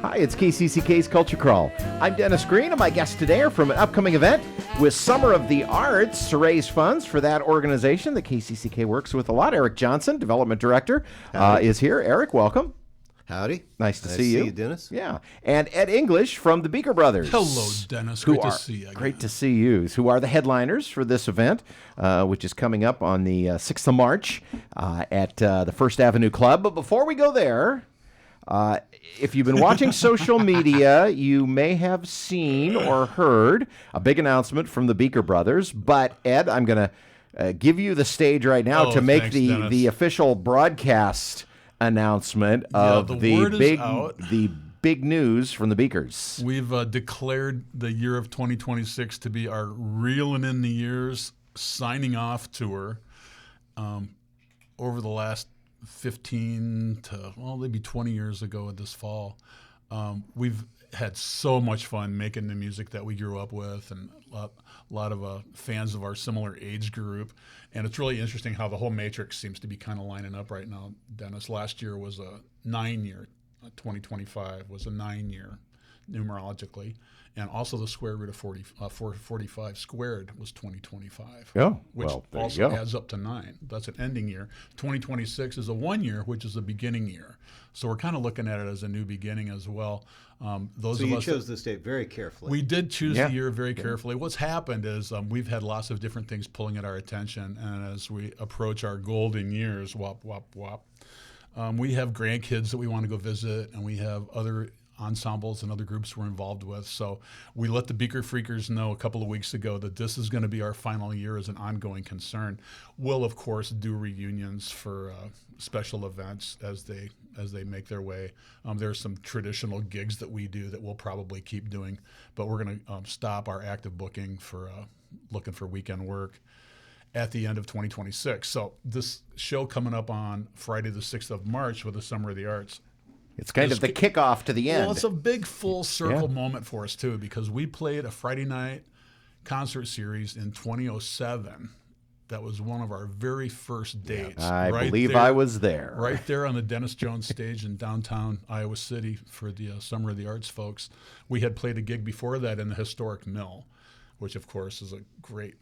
Hi, it's KCCK's Culture Crawl. I'm Dennis Green, and my guests today are from an upcoming event with Summer of the Arts to raise funds for that organization that KCCK works with a lot. Eric Johnson, Development Director, is here. Eric, welcome. Howdy. Nice to see you. Dennis. Yeah. And Ed English from the Beaker Brothers. Hello, Dennis. Great to see you again. Great to see you. Who are the headliners for this event, which is coming up on the 6th of March at the First Avenue Club. But before we go there, if you've been watching social media, you may have seen or heard a big announcement from the Beaker Brothers. But, Ed, I'm going to give you the stage right now to make the official broadcast announcement of the big news from the Beakers. We've declared the year of 2026 to be our Reelin' in the Years signing off tour. Over the last 15 to, maybe 20 years ago this fall, we've had so much fun making the music that we grew up with, and a lot of fans of our similar age group. And it's really interesting how the whole matrix seems to be kind of lining up right now, Dennis. Last year was a 9-year, 2025 was a 9-year numerologically. And also the square root of 445 squared was 2025. Oh, which there also you go. adds up to 9. That's an ending year. 2026 is a 1 year, which is a beginning year. So we're kind of looking at it as a new beginning as well. So you chose this date very carefully. We did choose the year very carefully. What's happened is we've had lots of different things pulling at our attention, and as we approach our golden years, we have grandkids that we want to go visit, and we have other ensembles and other groups we're involved with. So we let the Beaker Freakers know a couple of weeks ago that this is going to be our final year as an ongoing concern. We'll, of course, do reunions for special events as they make their way. There's some traditional gigs that we do that we'll probably keep doing, but we're going to stop our active booking for looking for weekend work at the end of 2026. So this show coming up on Friday the 6th of March with the Summer of the Arts. It's kind of the kickoff to the end. Well, it's a big full circle moment for us, too, because we played a Friday night concert series in 2007. That was one of our very first dates. I believe I was there. Right there on the Dennis Jones stage in downtown Iowa City for the Summer of the Arts folks. We had played a gig before that in the historic Mill, which, of course, is a great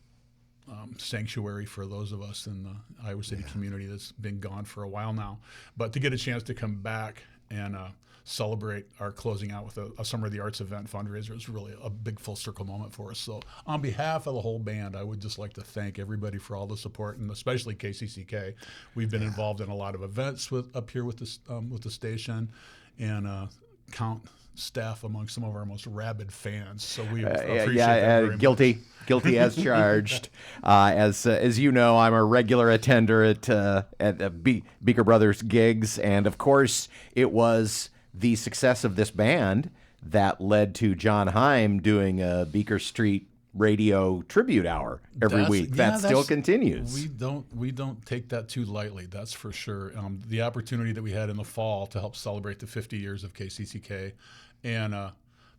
sanctuary for those of us in the Iowa City community that's been gone for a while now. But to get a chance to come back and celebrate our closing out with a Summer of the Arts event fundraiser is really a big full circle moment for us. So on behalf of the whole band, I would just like to thank everybody for all the support, and especially KCCK. We've been involved in a lot of events up here with the station, and count staff among some of our most rabid fans. So we appreciate that very much. Guilty as charged. As you know, I'm a regular attender at Beaker Brothers gigs, and of course, it was the success of this band that led to John Heim doing a Beaker Street radio tribute hour every week. That still continues. We don't take that too lightly, that's for sure. The opportunity that we had in the fall to help celebrate the 50 years of KCCK and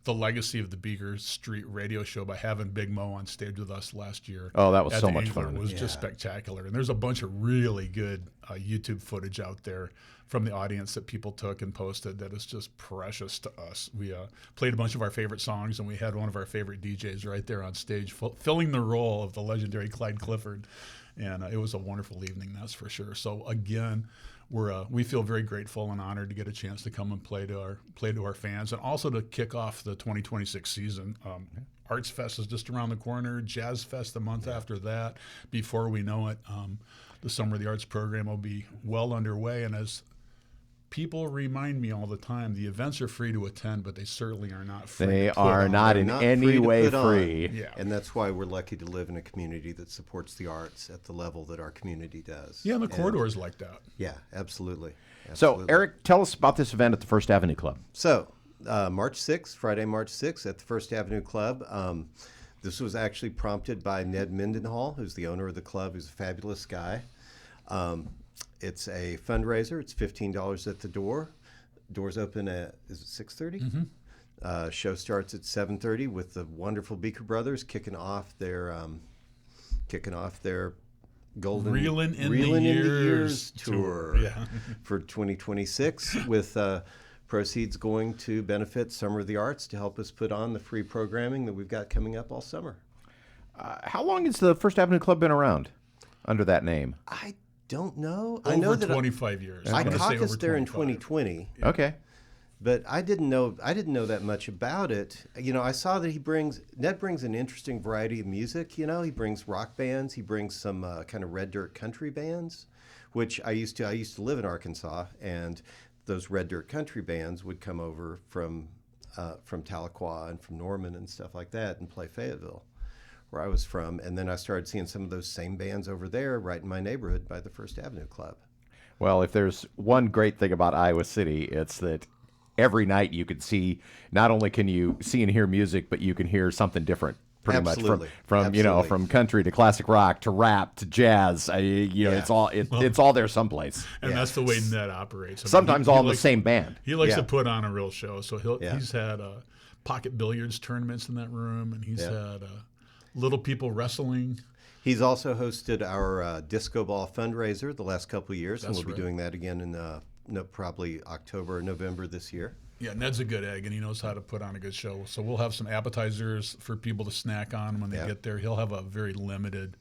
the legacy of the Beaker Street radio show by having Big Mo on stage with us last year. Oh, that was so much fun. It was just spectacular. And there's a bunch of really good YouTube footage out there from the audience that people took and posted that is just precious to us. We played a bunch of our favorite songs, and we had one of our favorite DJs right there on stage filling the role of the legendary Clyde Clifford. And it was a wonderful evening, that's for sure. So again, we feel very grateful and honored to get a chance to come and play to our fans, and also to kick off the 2026 season. Arts Fest is just around the corner. Jazz Fest the month after that. Before we know it, the Summer of the Arts program will be well underway. And as people remind me all the time, the events are free to attend, but they certainly are not free. They are not in any way free. Yeah. And that's why we're lucky to live in a community that supports the arts at the level that our community does. Yeah, and the corridors like that. Yeah, absolutely. So, Eric, tell us about this event at the First Avenue Club. So, March 6th, Friday, March 6th at the First Avenue Club. This was actually prompted by Ned Mendenhall, who's the owner of the club, who's a fabulous guy. It's a fundraiser. It's $15 at the door. Doors open at, is it 6:30? Mm-hmm. Show starts at 7:30 with the wonderful Beaker Brothers kicking off their golden Reelin' in the Years tour for 2026 with Proceeds going to benefit Summer of the Arts to help us put on the free programming that we've got coming up all summer. How long has the First Avenue Club been around under that name? I don't know. Over I know that 25 years. I I'm gonna say over caucused there in 25. 2020. Okay. But I didn't know that much about it. You know, I saw that Ned brings an interesting variety of music. You know, he brings rock bands, he brings some kind of red dirt country bands, which I used to live in Arkansas, and those red dirt country bands would come over from Tahlequah and from Norman and stuff like that and play Fayetteville, where I was from. And then I started seeing some of those same bands over there right in my neighborhood by the First Avenue Club. Well, if there's one great thing about Iowa City, it's that every night you can see, not only can you see and hear music, but you can hear something different. Pretty Absolutely. much from Absolutely. from country to classic rock to rap to jazz. It's all there someplace. And that's the way Ned operates. I mean, Sometimes he all in the likes- same band. He likes Yeah. to put on a real show. So Yeah. he's had pocket billiards tournaments in that room, and he's Yeah. had little people wrestling. He's also hosted our disco ball fundraiser the last couple of years, and That's we'll be right. doing that again in probably October or November this year. Yeah, Ned's a good egg, and he knows how to put on a good show. So we'll have some appetizers for people to snack on when they Yeah. get there. He'll have a very limited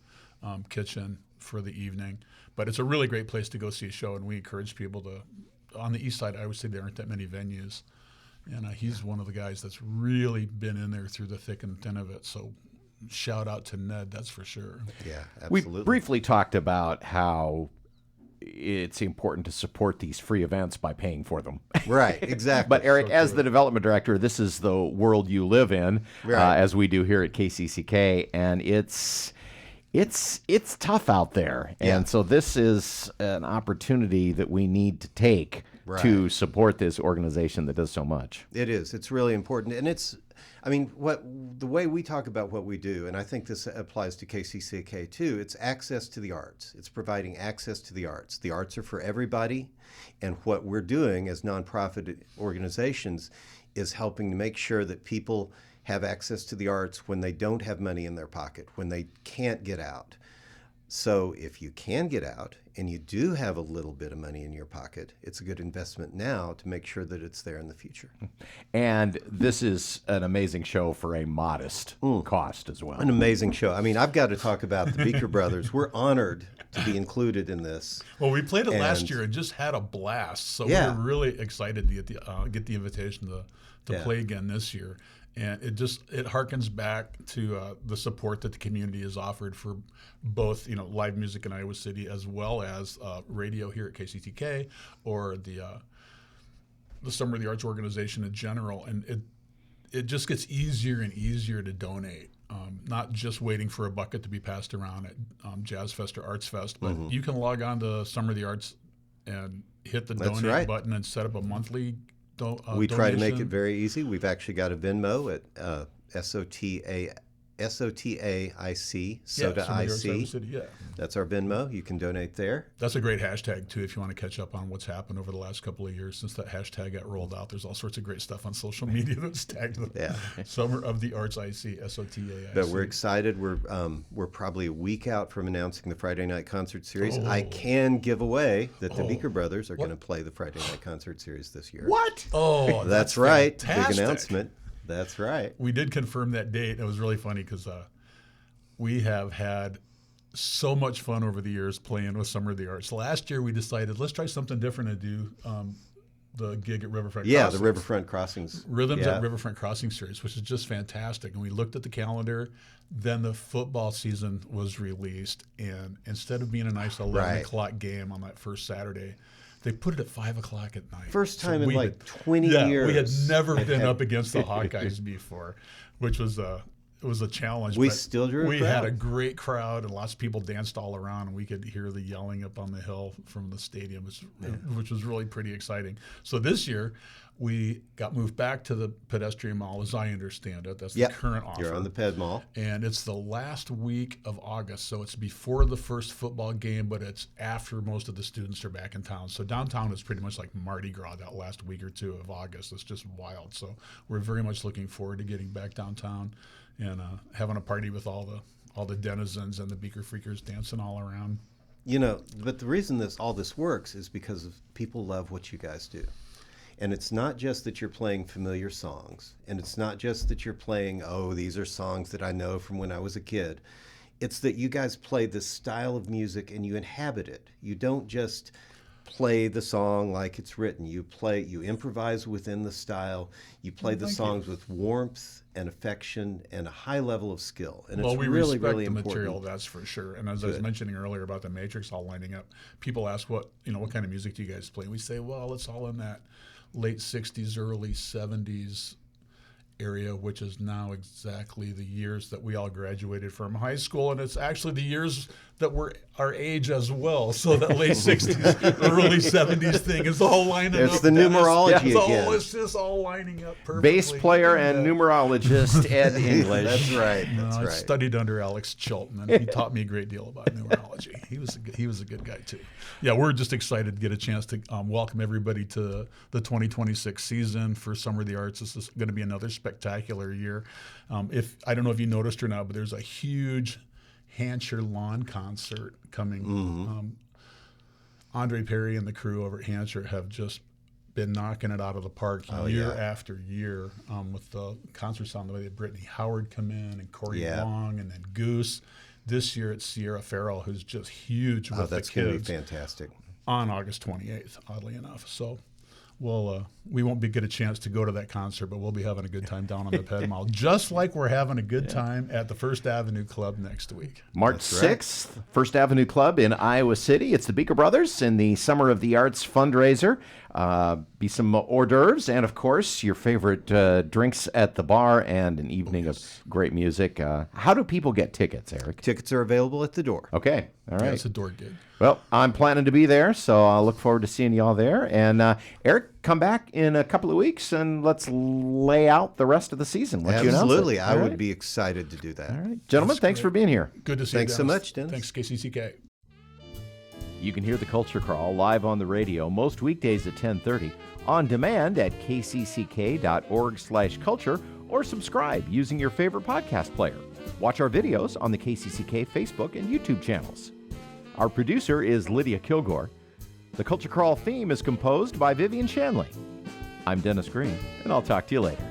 kitchen for the evening, but it's a really great place to go see a show, and we encourage people to. On the east side, I would say there aren't that many venues, and he's one of the guys that's really been in there through the thick and thin of it. So shout out to Ned, that's for sure. Yeah, We absolutely. briefly talked about how it's important to support these free events by paying for them. Right, exactly. But Eric, as the development director, this is the world you live in, Right. as we do here at KCCK, and it's tough out there. Yeah. And so this is an opportunity that we need to take to Right. support this organization that does so much. It is. It's really important, and the way we talk about what we do, and I think this applies to KCCK too. It's access to the arts. It's providing access to the arts. The arts are for everybody, and what we're doing as nonprofit organizations is helping to make sure that people have access to the arts when they don't have money in their pocket, when they can't get out. So if you can get out and you do have a little bit of money in your pocket, it's a good investment now to make sure that it's there in the future. And this is an amazing show for a modest cost as well. An amazing show. I mean, I've got to talk about the Beaker Brothers. We're honored to be included in this. Well, we played it last And- year and just had a blast. So Yeah. we're really excited to get the invitation to Yeah. play again this year. And it harkens back to the support that the community has offered for both live music in Iowa City as well as radio here at KCTK or the Summer of the Arts organization in general. And it just gets easier and easier to donate. Not just waiting for a bucket to be passed around at Jazz Fest or Arts Fest, but you can log on to Summer of the Arts and hit the That's donate right. button and set up a monthly We try to make it donation. very easy. We've actually got a Venmo at SOTA IC, Yeah, SOTA Summer of the Arts Iowa IC. City, yeah. That's our Venmo. You can donate there. That's a great hashtag, too, if you want to catch up on what's happened over the last couple of years since that hashtag got rolled out. There's all sorts of great stuff on social media that's tagged with Yeah. Summer of the Arts IC, SOTA IC. But we're excited. We're probably a week out from announcing the Friday Night Concert Series. I can give away that the Beaker Brothers are going to play the Friday Night Concert Series this year. What? Oh, That's right. fantastic. Big announcement. That's right. We did confirm that date. It was really funny because we have had so much fun over the years playing with Summer of the Arts. Last year we decided let's try something different and do the gig at Riverfront Yeah, Crossings. the Riverfront Crossings. Rhythms Yeah. at Riverfront Crossing series, which is just fantastic. And we looked at the calendar. Then the football season was released, and instead of being a nice 11 Right. o'clock game on that first Saturday, they put it at 5 o'clock at night. First So time in we like had- 20 yeah, years. we had never it been had- up against the Hawkeyes before, which was it was a challenge. We but still drew a We had crowd. a great crowd, and lots of people danced all around, and we could hear the yelling up on the hill from the stadium, which was really pretty exciting. So this year, we got moved back to the pedestrian mall, as I understand it. That's Yep. the current offer. You're on the Ped Mall. And it's the last week of August, so it's before the first football game, but it's after most of the students are back in town. So downtown is pretty much like Mardi Gras that last week or two of August. It's just wild. So we're very much looking forward to getting back downtown and having a party with all the denizens and the Beaker Freakers dancing all around. But the reason all this works is because of people love what you guys do. And it's not just that you're playing familiar songs, and it's not just that you're playing, oh, these are songs that I know from when I was a kid. It's that you guys play this style of music and you inhabit it. You don't just play the song like it's written. You improvise within the style. You play the songs with warmth and affection and a high level of skill. And well, it's we really, respect really the important. material, that's for sure. And as I was mentioning earlier about the Matrix all lining up, people ask what kind of music do you guys play? We say, well, it's all in that late 60s, early 70s area, which is now exactly the years that we all graduated from high school, and it's actually the years that were our age as well. So that late 60s, early 70s thing is all lining up. It's the numerology again. It's just all lining up perfectly. Bass player and numerologist Ed English. That's right. That's I right. studied under Alex Chilton, and he taught me a great deal about numerology. He was a good guy too. Yeah, we're just excited to get a chance to welcome everybody to the 2026 season for Summer of the Arts. This is going to be another spectacular year. If I don't know if you noticed or not, but there's a huge Hampshire lawn concert coming. Andre Perry and the crew over at Hampshire have just been knocking it out of the park year after year with the concerts on the way. They had Brittany Howard come in and Corey Long and then Goose. This year it's Sierra Farrell, who's just huge with the kids. That's going to be fantastic. On August 28th, oddly enough. So we won't get a chance to go to that concert, but we'll be having a good time down on the Ped Mall, just like we're having a good time at the First Avenue Club next week. March 6th, First Avenue Club in Iowa City. It's the Beaker Brothers in the Summer of the Arts fundraiser. Be some hors d'oeuvres and, of course, your favorite drinks at the bar and an evening of great music. How do people get tickets, Eric? Tickets are available at the door. Okay. All right. Yeah, it's a door gig. Well, I'm planning to be there, so I'll look forward to seeing you all there. And Eric, come back in a couple of weeks and let's lay out the rest of the season. Once you announce it. Absolutely. I All would right. be excited to do that. All right. Gentlemen, thanks for being here. Good to see you, Thanks so Dennis. much, Dennis. Thanks, KCCK. You can hear the Culture Crawl live on the radio most weekdays at 10:30, on demand at kcck.org/culture, or subscribe using your favorite podcast player. Watch our videos on the KCCK Facebook and YouTube channels. Our producer is Lydia Kilgore. The Culture Crawl theme is composed by Vivian Shanley. I'm Dennis Green, and I'll talk to you later.